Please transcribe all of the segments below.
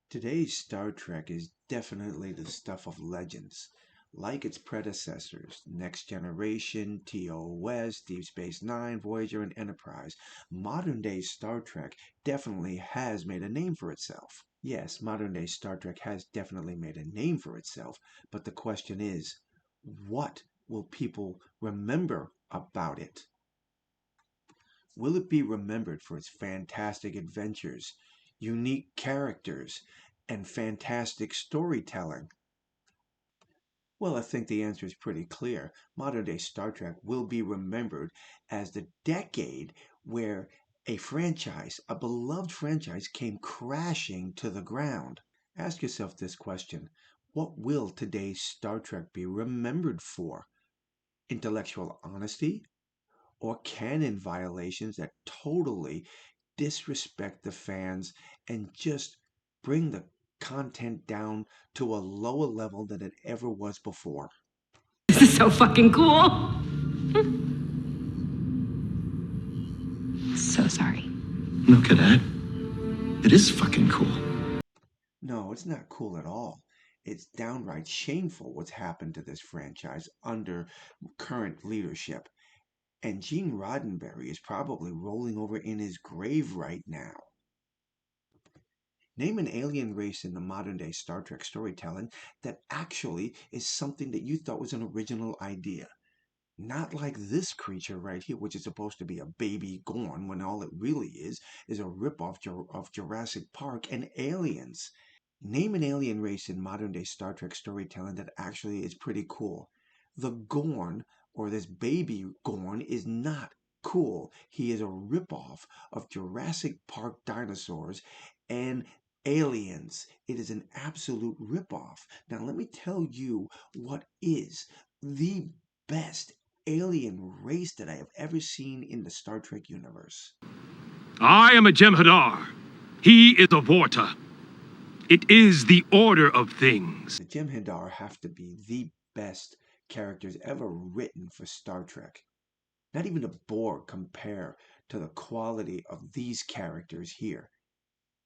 Today's Star Trek is definitely the stuff of legends. Like its predecessors, Next Generation, TOS, Deep Space Nine, Voyager, and Enterprise, modern day Star Trek definitely has made a name for itself. Yes, modern day Star Trek has definitely made a name for itself, but the question is, what will people remember about it? Will it be remembered for its fantastic adventures, unique characters, and fantastic storytelling? Well, I think the answer is pretty clear. Modern day Star Trek will be remembered as the decade where a beloved franchise, came crashing to the ground. Ask yourself this question: what will today's Star Trek be remembered for? Intellectual honesty? Or canon violations that totally disrespect the fans and just bring the content down to a lower level than it ever was before? This is so fucking cool. So sorry. Look at that. It is fucking cool. No, it's not cool at all. It's downright shameful what's happened to this franchise under current leadership. And Gene Roddenberry is probably rolling over in his grave right now. Name an alien race in the modern day Star Trek storytelling that actually is something that you thought was an original idea. Not like this creature right here, which is supposed to be a baby Gorn, when all it really is a ripoff of Jurassic Park and Aliens. Name an alien race in modern day Star Trek storytelling that actually is pretty cool. The Gorn, or this baby Gorn, is not cool. He is a ripoff of Jurassic Park dinosaurs and Aliens. It is an absolute ripoff. Now, let me tell you what is the best alien race that I have ever seen in the Star Trek universe. I am a Jem'Hadar. He is a Vorta. It is the order of things. The Jem'Hadar have to be the best characters ever written for Star Trek. Not even the Borg compare to the quality of these characters here.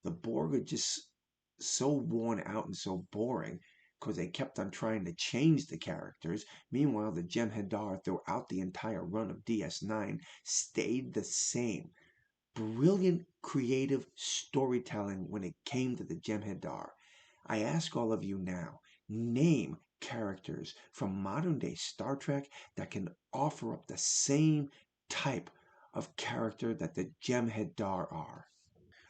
The Borg are just so worn out and so boring because they kept on trying to change the characters. Meanwhile, the Jem'Hadar throughout the entire run of DS9 stayed the same. Brilliant creative storytelling when it came to the Jem'Hadar. I ask all of you now, name characters from modern day Star Trek that can offer up the same type of character that the Jem'Hadar are.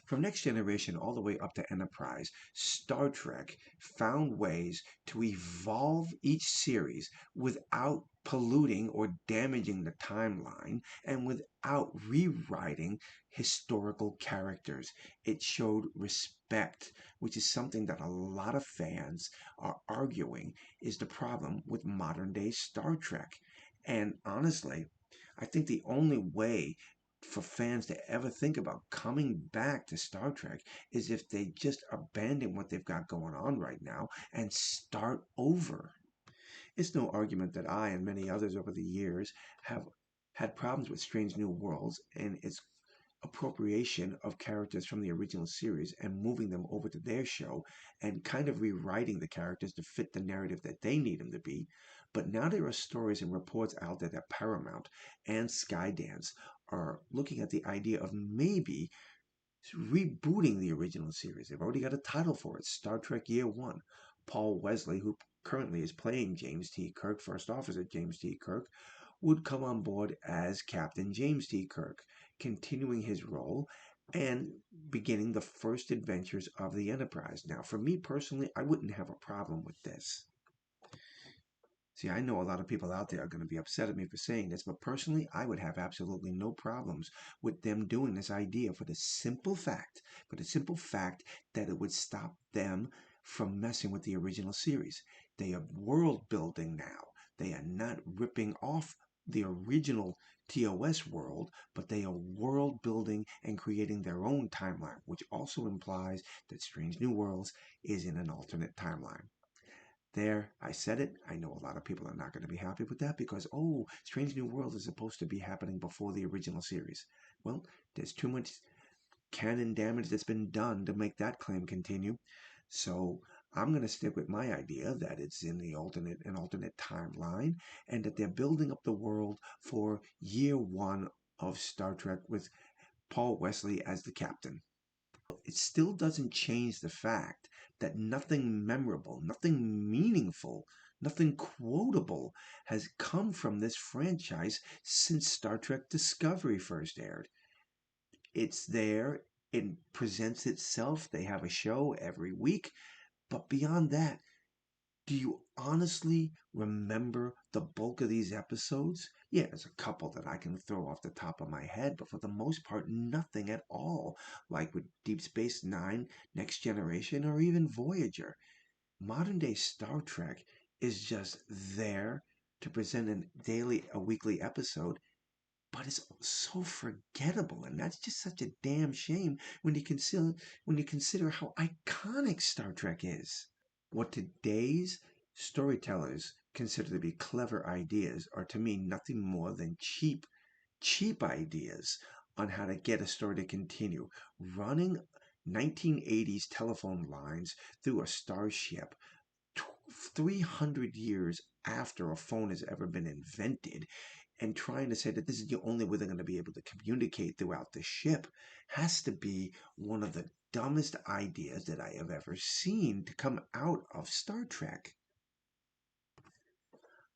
From Next Generation all the way up to Enterprise, Star Trek found ways to evolve each series without polluting or damaging the timeline and without rewriting historical characters. It showed respect, which is something that a lot of fans are arguing is the problem with modern day Star Trek. And honestly, I think the only way for fans to ever think about coming back to Star Trek is if they just abandon what they've got going on right now and start over. It's no argument that I and many others over the years have had problems with Strange New Worlds and its appropriation of characters from the original series and moving them over to their show and kind of rewriting the characters to fit the narrative that they need them to be. But now there are stories and reports out there that Paramount and Skydance are looking at the idea of maybe rebooting the original series. They've already got a title for it, Star Trek Year One. Paul Wesley, who currently is playing James T. Kirk, First Officer James T. Kirk, would come on board as Captain James T. Kirk, continuing his role and beginning the first adventures of the Enterprise. Now, for me personally, I wouldn't have a problem with this. See, I know a lot of people out there are going to be upset at me for saying this, but personally, I would have absolutely no problems with them doing this idea for the simple fact that it would stop them from messing with the original series. They are world building now. They are not ripping off the original TOS world, but they are world building and creating their own timeline, which also implies that Strange New Worlds is in an alternate timeline. There, I said it. I know a lot of people are not going to be happy with that because, oh, Strange New World is supposed to be happening before the original series. Well, there's too much canon damage that's been done to make that claim continue. So I'm going to stick with my idea that it's in an alternate timeline, and that they're building up the world for year one of Star Trek with Paul Wesley as the captain. It still doesn't change the fact that nothing memorable, nothing meaningful, nothing quotable has come from this franchise since Star Trek Discovery first aired. It's there, it presents itself, they have a show every week, but beyond that, do you honestly remember the bulk of these episodes? Yeah, there's a couple that I can throw off the top of my head, but for the most part, nothing at all. Like with Deep Space Nine, Next Generation, or even Voyager. Modern day Star Trek is just there to present a weekly episode, but it's so forgettable, and that's just such a damn shame when you consider how iconic Star Trek is. What today's storytellers consider to be clever ideas are to me nothing more than cheap ideas on how to get a story to continue. Running 1980s telephone lines through a starship 300 years after a phone has ever been invented, and trying to say that this is the only way they're going to be able to communicate throughout the ship has to be one of the dumbest ideas that I have ever seen to come out of Star Trek.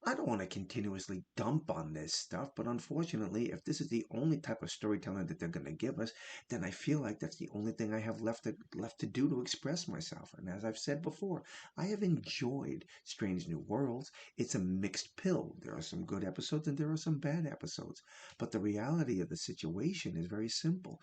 I don't want to continuously dump on this stuff, but unfortunately, if this is the only type of storytelling that they're going to give us, then I feel like that's the only thing I have left to do to express myself. And as I've said before, I have enjoyed Strange New Worlds. It's a mixed pill. There are some good episodes and there are some bad episodes. But the reality of the situation is very simple.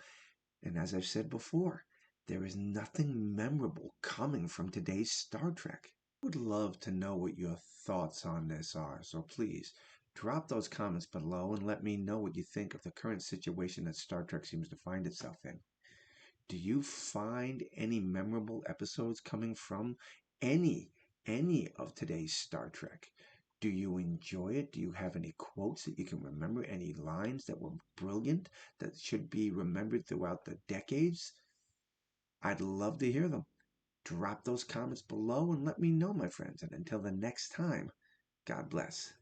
And as I've said before, there is nothing memorable coming from today's Star Trek. I would love to know what your thoughts on this are, so please drop those comments below and let me know what you think of the current situation that Star Trek seems to find itself in. Do you find any memorable episodes coming from any of today's Star Trek? Do you enjoy it? Do you have any quotes that you can remember? Any lines that were brilliant that should be remembered throughout the decades? I'd love to hear them. Drop those comments below and let me know, my friends. And until the next time, God bless.